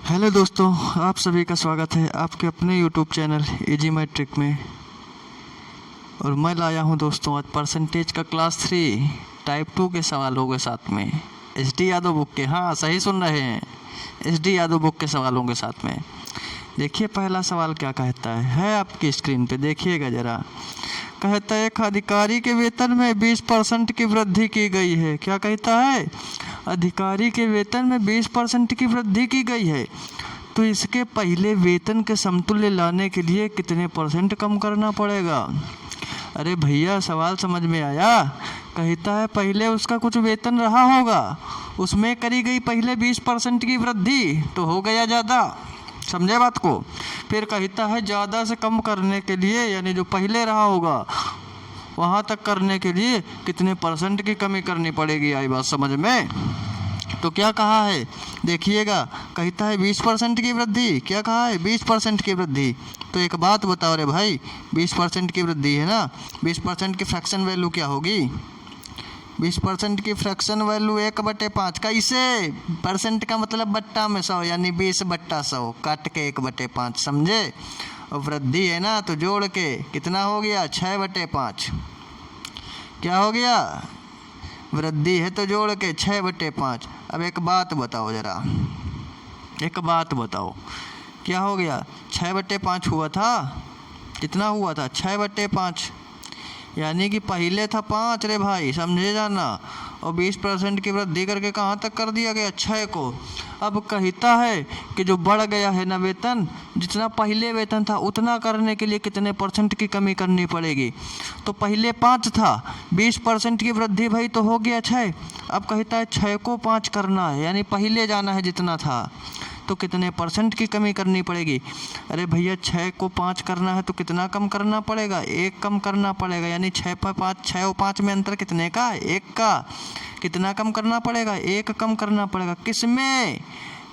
Hello दोस्तों, आप सभी का स्वागत है आपके अपने यूट्यूब चैनल इजी मैट्रिक में। और मैं लाया हूं दोस्तों आज परसेंटेज का क्लास 3 टाइप 2 के सवालों के साथ में SD यादव बुक के। हाँ, सही सुन रहे हैं, SD यादव बुक के सवालों के साथ में। देखिए पहला सवाल क्या कहता है आपकी स्क्रीन पे, देखिएगा ज़रा। कहता है एक अधिकारी के वेतन में 20% की वृद्धि की गई है। क्या कहता है? अधिकारी के वेतन में 20% की वृद्धि की गई है, तो इसके पहले वेतन के समतुल्य लाने के लिए कितने % कम करना पड़ेगा? अरे भैया, सवाल समझ में आया? कहता है पहले उसका कुछ वेतन रहा होगा, उसमें करी गई पहले 20% की वृद्धि, तो हो गया ज़्यादा। समझे बात को? फिर कहता है ज़्यादा से कम करने के लिए, यानी जो पहले रहा होगा वहाँ तक करने के लिए कितने % की कमी करनी पड़ेगी। आई बात समझ में? तो क्या कहा है देखिएगा, कहता है 20% की वृद्धि। क्या कहा है? 20% की वृद्धि। तो एक बात बताओ रे भाई, 20% की वृद्धि है ना, 20% की फ्रैक्शन वैल्यू क्या होगी? 20% की फ्रैक्शन वैल्यू 1/5। कैसे? परसेंट का मतलब बट्टा में 100, यानी 20/100 काट के 1/5। समझे? और वृद्धि है ना, तो जोड़ के कितना हो गया? 6/5। क्या हो गया? वृद्धि है तो जोड़ के 6/5। अब एक बात बताओ ज़रा, एक बात बताओ, क्या हो गया? 6/5 हुआ था। कितना हुआ था? 6/5, यानी कि पहले था 5 रे भाई, समझे जाना। और 20% की वृद्धि करके कहाँ तक कर दिया गया? 6 को। अब कहता है कि जो बढ़ गया है ना वेतन, जितना पहले वेतन था उतना करने के लिए कितने % की कमी करनी पड़ेगी? तो पहले 5 था, 20% की वृद्धि भाई तो हो गया 6। अब कहता है 6 को 5 करना है, यानी पहले जाना है जितना था, तो कितने % की कमी करनी पड़ेगी? अरे भैया, 6 को 5 करना है तो कितना कम करना पड़ेगा? 1 कम करना पड़ेगा, यानी 6 पर 5, 6 और 5 में अंतर कितने का? 1 का। कितना कम करना पड़ेगा? 1 कम करना पड़ेगा। किस में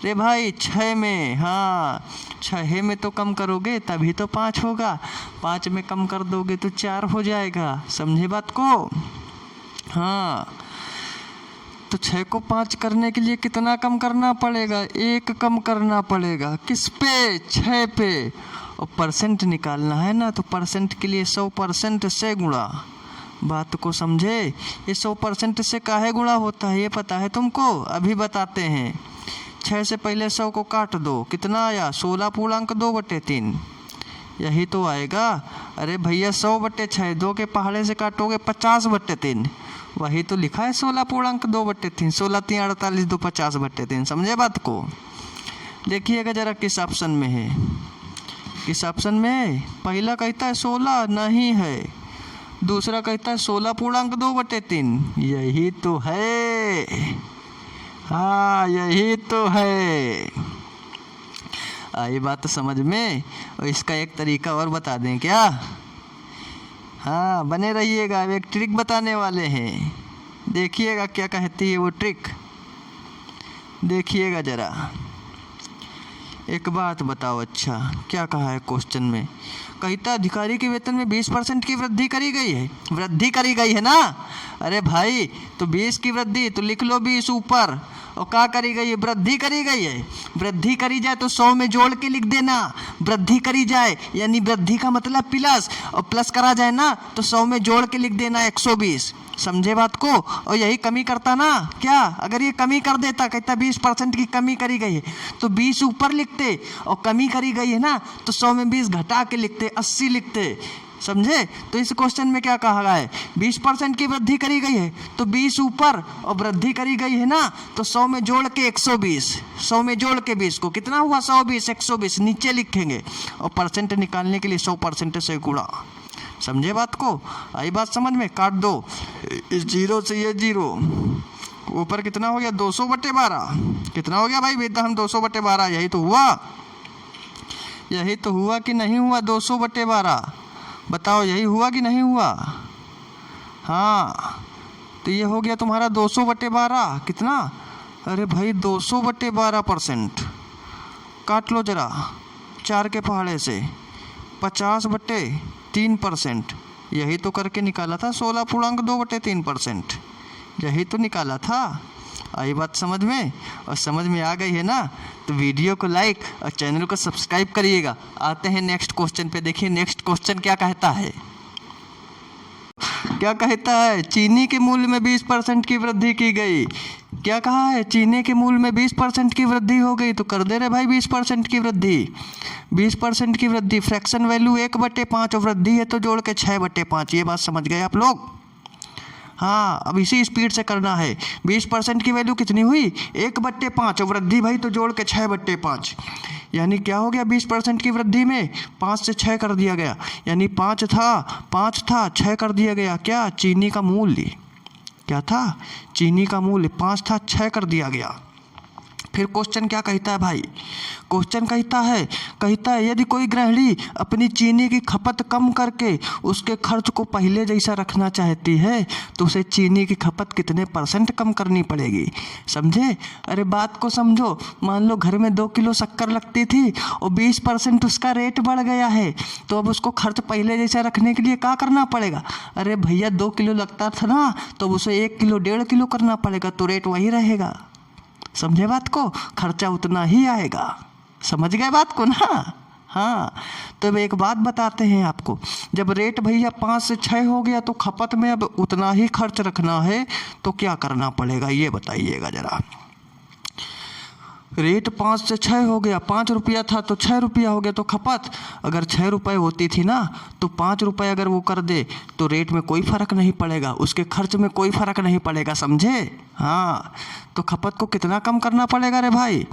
रे भाई? 6 में। हाँ, 6 में तो कम करोगे तभी तो 5 होगा, 5 में कम कर दोगे तो 4 हो जाएगा। समझे बात को? हाँ, तो 6 को 5 करने के लिए कितना कम करना पड़ेगा? 1 कम करना पड़ेगा। किस पे? 6 पे। और % निकालना है ना, तो % के लिए 100% से गुणा। बात को समझे? ये 100% से काहे गुणा होता है ये पता है तुमको? अभी बताते हैं। 6 से पहले 100 को काट दो, कितना आया? 16.2/3, यही तो आएगा। अरे भैया, 100/6, 2 के पहाड़े से काटोगे 50/3, वही तो लिखा है 16.2/3। 16 3 48, 2 50/3। समझे बात को? देखिएगा जरा किस ऑप्शन में है, किस ऑप्शन में है। पहला कहता है 16 नहीं है, दूसरा कहता है 16.2/3। यही तो है, हाँ यही तो है। आई बात समझ में? और इसका एक तरीका और बता दें क्या? हाँ, बने रहिएगा, अब एक ट्रिक बताने वाले हैं। देखिएगा क्या कहती है वो ट्रिक, देखिएगा ज़रा। एक बात बताओ, अच्छा क्या कहा है क्वेश्चन में? कहता अधिकारी के वेतन में 20% की वृद्धि करी गई है। वृद्धि करी गई है ना? अरे भाई, तो 20 की वृद्धि तो लिख लो 20 ऊपर। और क्या करी गई है? वृद्धि करी गई है। वृद्धि करी जाए तो 100 में जोड़ के लिख देना। वृद्धि करी जाए यानी वृद्धि का मतलब प्लस, और प्लस करा जाए ना तो 100 में जोड़ के लिख देना 120। समझे बात को? और यही कमी करता ना क्या? अगर ये कमी कर देता, कहता 20% की कमी करी गई है, तो 20 ऊपर लिखते, और कमी करी गई है ना तो 100 में 20 घटा के लिखते, 80 लिखते। समझे? तो इस क्वेश्चन में क्या कहा गया है? 20% की वृद्धि करी गई है तो 20 ऊपर, और वृद्धि करी गई है ना तो 100 में जोड़ के 120। 100 में जोड़ के 20 को कितना हुआ? 120, 120 नीचे लिखेंगे, और % निकालने के लिए 100% से गुणा। समझे बात को? आई बात समझ में? काट दो, इस 0 से ये 0, ऊपर कितना हो गया? 200/12। कितना हो गया भाई बेटा? हम 200/12। यही तो हुआ, यही तो हुआ कि नहीं हुआ? 200/12 बताओ, यही हुआ कि नहीं हुआ? हाँ, तो ये हो गया तुम्हारा 200/12। कितना? अरे भाई 200/12%। काट लो जरा 4 के पहाड़े से, 50/3%। यही तो करके निकाला था 16.2/3%, यही तो निकाला था। आई बात समझ में? और समझ में आ गई है ना, तो वीडियो को लाइक और चैनल को सब्सक्राइब करिएगा। आते हैं नेक्स्ट क्वेश्चन पे। देखिए नेक्स्ट क्वेश्चन क्या कहता है। क्या कहता है? चीनी के मूल्य में 20% की वृद्धि की गई। क्या कहा है? चीनी के मूल्य में 20% की वृद्धि हो गई। तो कर दे रहे भाई 20% की वृद्धि। 20% की वृद्धि, फ्रैक्शन वैल्यू 1/5 और वृद्धि है तो जोड़ के 6/5। ये बात समझ गए आप लोग? हाँ, अब इसी स्पीड से करना है। 20% की वैल्यू कितनी हुई? 1/5 और वृद्धि भाई तो जोड़ के 6/5। यानी क्या हो गया? 20% की वृद्धि में 5 से 6 कर दिया गया, यानी 5 था 6 कर दिया गया। क्या? चीनी का मूल्य क्या था? चीनी का मूल्य 5 था 6 कर दिया गया। फिर क्वेश्चन क्या कहता है भाई? क्वेश्चन कहता है यदि कोई गृहिणी अपनी चीनी की खपत कम करके उसके खर्च को पहले जैसा रखना चाहती है तो उसे चीनी की खपत कितने % कम करनी पड़ेगी? समझे? अरे बात को समझो। मान लो घर में 2 किलो शक्कर लगती थी और 20% उसका रेट बढ़ गया है, तो अब उसको खर्च पहले जैसा रखने के लिए क्या करना पड़ेगा? अरे भैया 2 किलो लगता था ना, तो उसे 1 किलो 1.5 किलो करना पड़ेगा, तो रेट वही रहेगा। समझे बात को? खर्चा उतना ही आएगा। समझ गए बात को ना? हाँ, तो अब एक बात बताते हैं आपको। जब रेट भैया 5 से 6 हो गया तो खपत में अब उतना ही खर्च रखना है, तो क्या करना पड़ेगा ये बताइएगा ज़रा। रेट 5 से 6 हो गया, 5 रुपया था तो 6 रुपया हो गया, तो खपत अगर 6 रुपये होती थी ना, तो 5 रुपये अगर वो कर दे तो रेट में कोई फ़र्क नहीं पड़ेगा, उसके खर्च में कोई फ़र्क नहीं पड़ेगा। समझे? हाँ, तो खपत को कितना कम करना पड़ेगा रे भाई?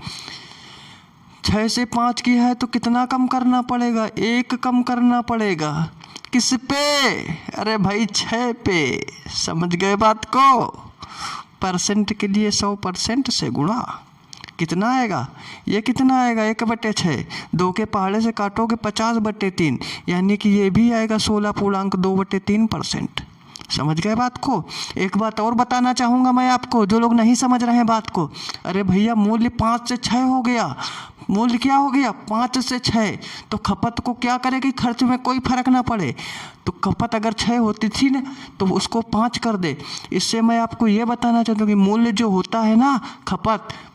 6 से 5 की है तो कितना कम करना पड़ेगा? 1 कम करना पड़ेगा। किस पे? अरे भाई 6 पे। समझ गए बात को? परसेंट के लिए 100% से गुणा। कितना आएगा? ये कितना आएगा? 1/6। 2 के पहाड़े से काटोगे 50/3, यानी कि ये भी आएगा 16.2/3%। समझ गए बात को? एक बात और बताना चाहूँगा मैं आपको, जो लोग नहीं समझ रहे हैं बात को। अरे भैया मूल्य 5 से 6 हो गया। मूल्य क्या हो गया? 5 से 6। तो खपत को क्या करे कि खर्च में कोई फर्क ना पड़े। तो खपत अगर 6 होती थी ना, तो उसको 5 कर दे। इससे मैं आपको ये बताना चाहता हूँ कि मूल्य जो होता है ना,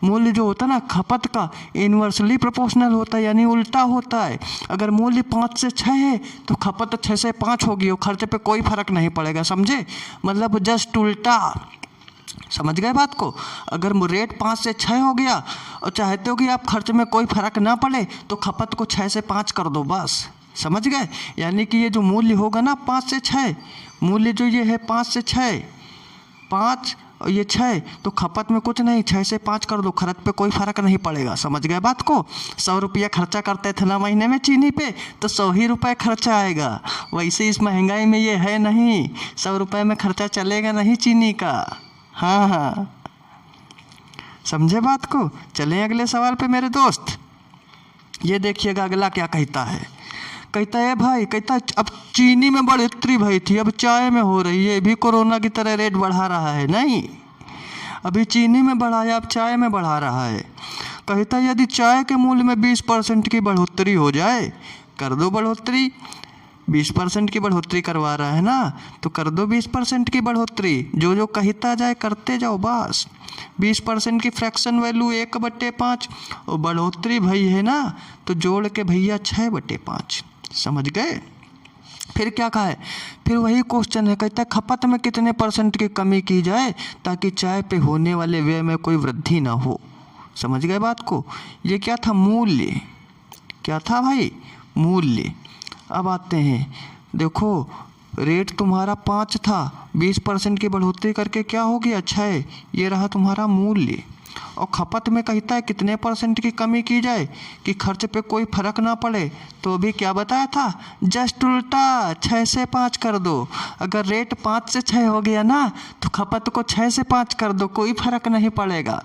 मूल्य जो होता है ना खपत का, इन्वर्सली प्रोपोर्शनल होता है, यानी उल्टा होता है। अगर मूल्य 5 से 6 है तो खपत 6 से 5 होगी और खर्च पे कोई फर्क नहीं पड़ेगा। समझे? मतलब जस्ट उल्टा। समझ गए बात को? अगर रेट 5 से 6 हो गया और चाहते हो कि आप खर्च में कोई फर्क ना पड़े, तो खपत को 6 से 5 कर दो बस। समझ गए? यानी कि ये जो मूल्य होगा ना 5 से 6, मूल्य जो ये है 5 से 6, 5 और ये 6, तो खपत में कुछ नहीं, 6 से 5 कर दो, खर्च पे कोई फ़र्क नहीं पड़ेगा। समझ गए बात को? 100 रुपया खर्चा करते थे ना महीने में चीनी पे, तो 100 ही रुपये खर्चा आएगा। वैसे इस महंगाई में ये है नहीं, 100 रुपये में खर्चा चलेगा नहीं चीनी का। हाँ, समझे बात को? चलें अगले सवाल पे मेरे दोस्त। ये देखिएगा अगला क्या कहता है। कहता है भाई, कहता है अब चीनी में बढ़ोतरी भई थी, अब चाय में हो रही है। भी कोरोना की तरह रेट बढ़ा रहा है नहीं, अभी चीनी में बढ़ाया, अब चाय में बढ़ा रहा है। कहता है यदि चाय के मूल्य में 20% की बढ़ोतरी हो जाए, कर दो बढ़ोतरी। 20% की बढ़ोतरी करवा रहा है ना, तो कर दो 20% की बढ़ोतरी। जो कहता जाए करते जाओ बस। 20% की फ्रैक्शन वैल्यू 1/5 और बढ़ोतरी भई है ना, तो जोड़ के भैया 6/5। समझ गए? फिर क्या कहा है? फिर वही क्वेश्चन है। कहता है खपत में कितने % की कमी की जाए ताकि चाय पे होने वाले व्यय में कोई वृद्धि ना हो। समझ गए बात को? ये क्या था? मूल्य। क्या था भाई? मूल्य। अब आते हैं, देखो रेट तुम्हारा 5 था, 20% की बढ़ोतरी करके क्या हो गया? 6। ये रहा तुम्हारा मूल्य। और खपत में कहता है कितने % की कमी की जाए कि खर्च पे कोई फर्क ना पड़े, तो अभी क्या बताया था? जस्ट उल्टा, 6 से 5 कर दो। अगर रेट 5 से 6 हो गया ना, तो खपत को 6 से 5 कर दो, कोई फर्क नहीं पड़ेगा।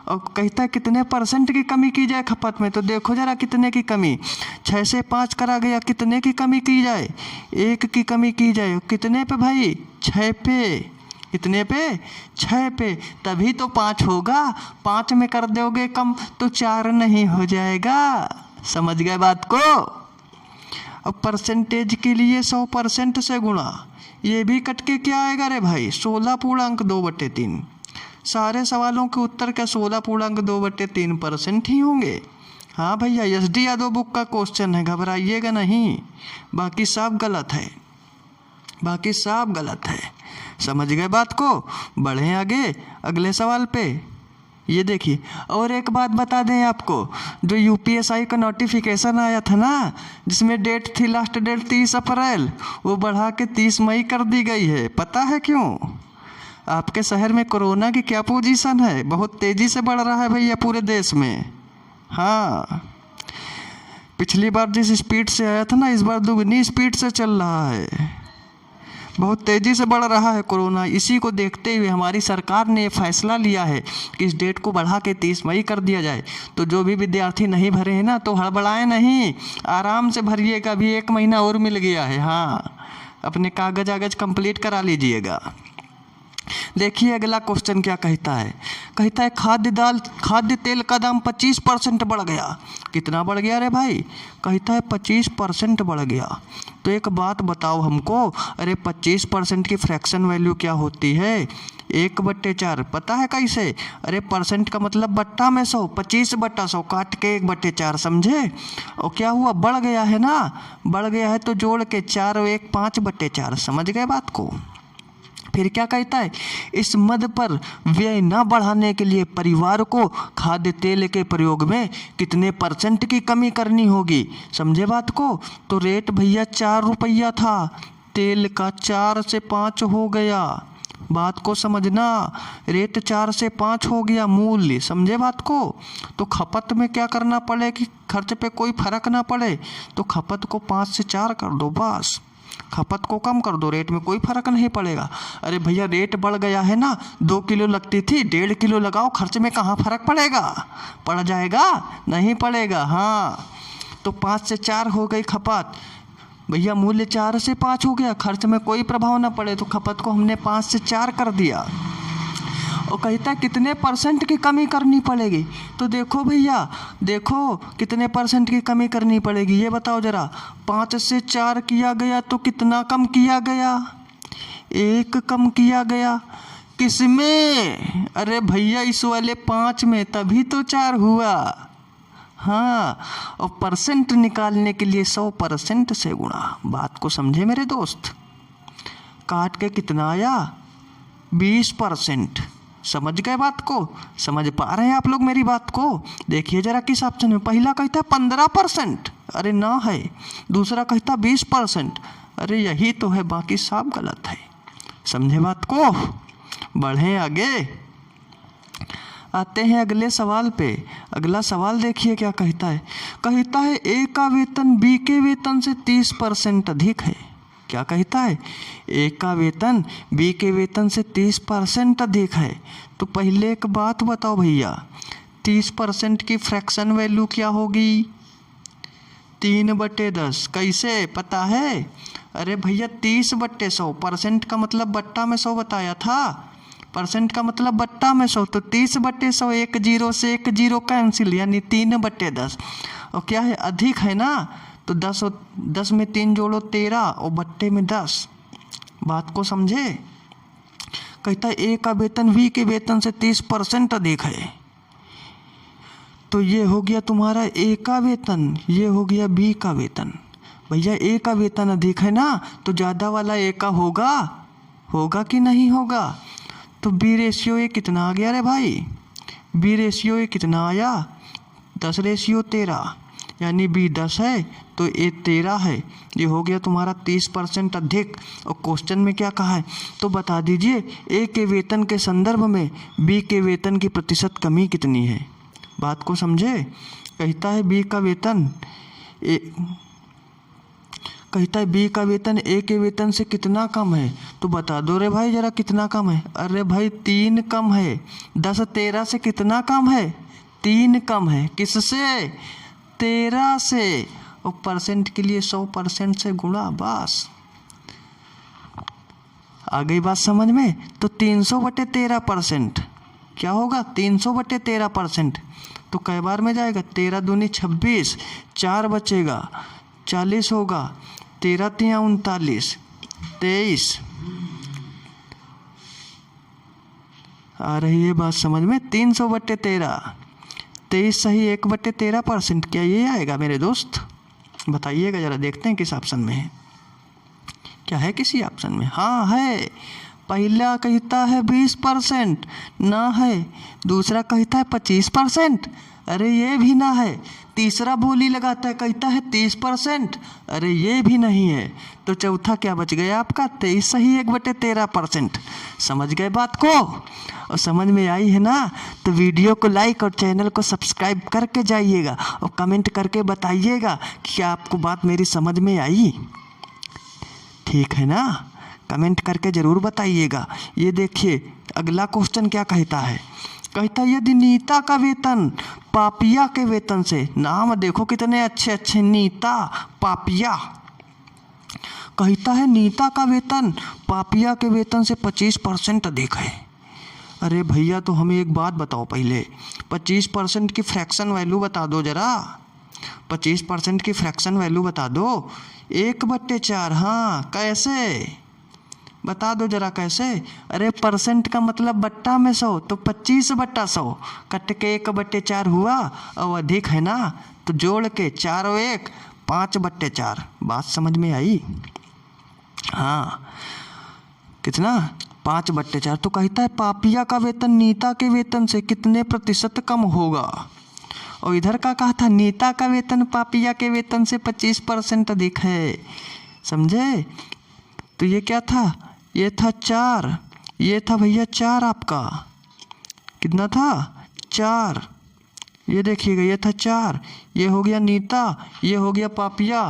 और कहता है कितने % की कमी की जाए खपत में, तो देखो ज़रा कितने की कमी। 6 से 5 करा गया, कितने की कमी की जाए? 1 की कमी की जाए। कितने पे भाई? 6 पे। कितने पे? 6 पे। तभी तो 5 होगा। 5 में कर दोगे कम तो 4 नहीं हो जाएगा। समझ गए बात को? अब परसेंटेज के लिए 100% से गुणा। ये भी कट के क्या आएगा रे भाई? 16.2/3। सारे सवालों के उत्तर क्या 16.2/3% ही होंगे? हाँ भैया, SD यादव बुक का क्वेश्चन है, घबराइएगा नहीं। बाकी सब गलत है, बाकी सब गलत है। समझ गए बात को? बढ़ें आगे अगले सवाल पे। ये देखिए, और एक बात बता दें आपको, जो UPSI का नोटिफिकेशन आया था ना, जिसमें डेट थी, लास्ट डेट 30 अप्रैल, वो बढ़ा के 30 मई कर दी गई है। पता है क्यों? आपके शहर में कोरोना की क्या पोजीशन है? बहुत तेज़ी से बढ़ रहा है भैया पूरे देश में। हाँ, पिछली बार जिस स्पीड से आया था ना, इस बार दुगनी स्पीड से चल रहा है। बहुत तेज़ी से बढ़ रहा है कोरोना। इसी को देखते हुए हमारी सरकार ने फैसला लिया है कि इस डेट को बढ़ा के 30 मई कर दिया जाए। तो जो भी विद्यार्थी नहीं भरे हैं ना, तो हड़बड़ाएं नहीं, आराम से भरिएगा। अभी 1 महीना और मिल गया है। हाँ, अपने कागज कंप्लीट करा लीजिएगा। देखिए अगला क्वेश्चन क्या कहता है। कहता है खाद्य तेल का दाम 25% बढ़ गया। कितना बढ़ गया रे भाई? कहता है 25% बढ़ गया। तो एक बात बताओ हमको, अरे 25% की फ्रैक्शन वैल्यू क्या होती है? 1/4। पता है कैसे? अरे परसेंट का मतलब बट्टा में 100, 25/100 काट के 1/4, समझे? और क्या हुआ? बढ़ गया है ना, बढ़ गया है तो जोड़ के 4 और 1 5/4। समझ गए बात को? फिर क्या कहता है, इस मद पर व्यय न बढ़ाने के लिए परिवार को खाद्य तेल के प्रयोग में कितने % की कमी करनी होगी? समझे बात को? तो रेट भैया 4 रुपया था, तेल का 4 से 5 हो गया। बात को समझना, रेट 4 से 5 हो गया मूल्य। समझे बात को? तो खपत में क्या करना पड़े कि खर्च पे कोई फर्क ना पड़े, तो खपत को 5 से 4 कर दो, बस। खपत को कम कर दो, रेट में कोई फर्क नहीं पड़ेगा। अरे भैया रेट बढ़ गया है ना, 2 किलो लगती थी 1.5 किलो लगाओ, खर्च में कहाँ फर्क पड़ेगा? पड़ जाएगा? नहीं पड़ेगा। हाँ, तो 5 से 4 हो गई खपत भैया, मूल्य 4 से 5 हो गया, खर्च में कोई प्रभाव ना पड़े, तो खपत को हमने 5 से 4 कर दिया। और कहता है कितने % की कमी करनी पड़ेगी? तो देखो भैया, देखो कितने % की कमी करनी पड़ेगी, ये बताओ ज़रा। 5 से 4 किया गया तो कितना कम किया गया? 1 कम किया गया। किसमें? अरे भैया इस वाले 5 में, तभी तो 4 हुआ। हाँ, और % निकालने के लिए 100% से गुणा। बात को समझे मेरे दोस्त? काट के कितना आया? 20%। समझ गए बात को? समझ पा रहे हैं आप लोग मेरी बात को? देखिए जरा किस ऑप्शन में। पहला कहता है 15%, अरे ना है। दूसरा कहता 20%, अरे यही तो है, बाकी सब गलत है। समझे बात को? बढ़ें आगे, आते हैं अगले सवाल पे। अगला सवाल देखिए क्या कहता है। कहता है ए का वेतन बी के वेतन से 30% अधिक है। क्या कहता है? ए का वेतन बी के वेतन से 30% अधिक है। तो पहले एक बात बताओ भैया, 30% की फ्रैक्शन वैल्यू क्या होगी? 3/10। कैसे पता है? अरे भैया 30/100, % का मतलब बट्टा में 100 बताया था, % का मतलब बट्टा में 100, तो 30/100, 1 0 से 1 0 कैंसिल, यानी 3/10। और क्या है? अधिक है ना, तो 10 में 3 जोड़ो 13 और बट्टे में 10। बात को समझे? कहता है ए का वेतन बी के वेतन से 30% अधिक है। तो ये हो गया तुम्हारा ए का वेतन, ये हो गया बी का वेतन। भैया ए का वेतन अधिक है ना, तो ज़्यादा वाला ए का होगा, होगा कि नहीं होगा? तो बी रेशियो ए कितना आ गया रे भाई? बी रेशियो ए कितना आया? 10:13, यानी बी 10 है तो ए 13 है। ये हो गया तुम्हारा 30% अधिक। और क्वेश्चन में क्या कहा है? तो बता दीजिए ए के वेतन के संदर्भ में बी के वेतन की प्रतिशत कमी कितनी है? बात को समझे? कहता है बी का वेतन कहता है बी का वेतन ए के वेतन से कितना कम है? तो बता दो रे भाई जरा कितना कम है? अरे भाई 3 कम है। 10 13 से कितना कम है? 3 कम है। किससे? 13 से। और % के लिए 100% से गुणा, बस। आ गई बात समझ में? तो 300/13%। क्या होगा? 300/13%। तो कै बार में जाएगा? 13 दूनी 26, 4 बचेगा, 40 होगा, 13 तिया 39, 23। आ रही है बात समझ में? 300/13, 23 सही 1/13%। क्या ये आएगा मेरे दोस्त? बताइएगा ज़रा, देखते हैं किस ऑप्शन में है। क्या है किसी ऑप्शन में? हाँ है। पहला कहता है 20% ना है, दूसरा कहता है 25%, अरे ये भी ना है, तीसरा बोली लगाता है कहता है 30%, अरे ये भी नहीं है, तो चौथा क्या बच गया आपका? 23 सही 1/13%। समझ गए बात को? और समझ में आई है ना? तो वीडियो को लाइक और चैनल को सब्सक्राइब करके जाइएगा और कमेंट करके बताइएगा कि क्या आपको बात मेरी समझ में आई। ठीक है ना? कमेंट करके ज़रूर बताइएगा। ये देखिए अगला क्वेश्चन क्या कहता है? कहता है यदि नीता का वेतन पापिया के वेतन से, नाम देखो कितने अच्छे अच्छे, नीता पापिया। कहता है नीता का वेतन पापिया के वेतन से 25% अधिक है। अरे भैया तो हमें एक बात बताओ पहले, 25% की फ्रैक्शन वैल्यू बता दो ज़रा। 25% की फ्रैक्शन वैल्यू बता दो। 1/4। हाँ कैसे बता दो जरा कैसे? अरे परसेंट का मतलब बट्टा में 100, तो 25/100 कट के 1/4 हुआ, और अधिक है ना तो जोड़ के 4 और 1 5/4। बात समझ में आई? हाँ कितना? 5/4। तो कहता है पापिया का वेतन नीता के वेतन से कितने प्रतिशत कम होगा? और इधर का कहा था नीता का वेतन पापिया के वेतन से 25% अधिक है। समझे? तो ये क्या था? ये था 4, ये था भैया 4 आपका। कितना था? 4। ये देखिएगा ये था 4, ये हो गया नीता, ये हो गया पापिया,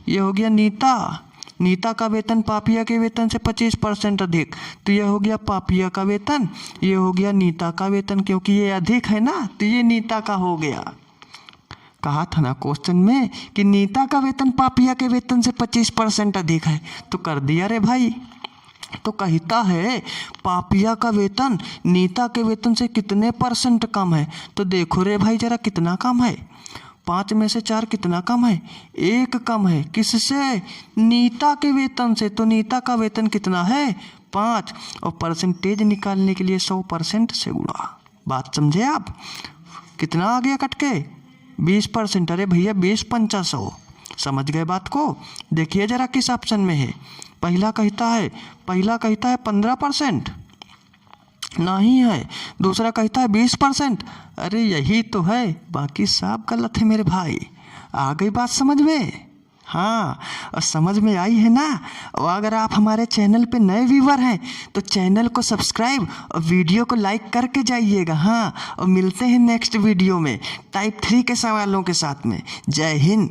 ये हो गया नीता। नीता का वेतन पापिया के वेतन से 25% अधिक, तो ये हो गया पापिया का वेतन, ये हो गया नीता का वेतन। क्योंकि ये अधिक है ना तो ये नीता का हो गया। कहा था ना क्वेश्चन में कि नीता का वेतन पापिया के वेतन से 25% अधिक है, तो कर दिया रे भाई। तो कहता है पापिया का वेतन नीता के वेतन से कितने % कम है? तो देखो रे भाई जरा कितना कम है? 5 में से 4 कितना कम है? 1 कम है। किससे? नीता के वेतन से। तो नीता का वेतन कितना है? 5, और परसेंटेज निकालने के लिए 100% से गुणा। बात समझे आप? कितना आ गया कट के? 20%। अरे भैया 20×5 100। समझ गए बात को? देखिए जरा किस ऑप्शन में है। पहला कहता है 15% नहीं है, दूसरा कहता है 20%, अरे यही तो है, बाकी सब गलत है मेरे भाई। आ गई बात समझ में? हाँ, और समझ में आई है ना? और अगर आप हमारे चैनल पे नए व्यूवर हैं तो चैनल को सब्सक्राइब और वीडियो को लाइक करके जाइएगा। हाँ, और मिलते हैं नेक्स्ट वीडियो में टाइप 3 के सवालों के साथ में। जय हिंद।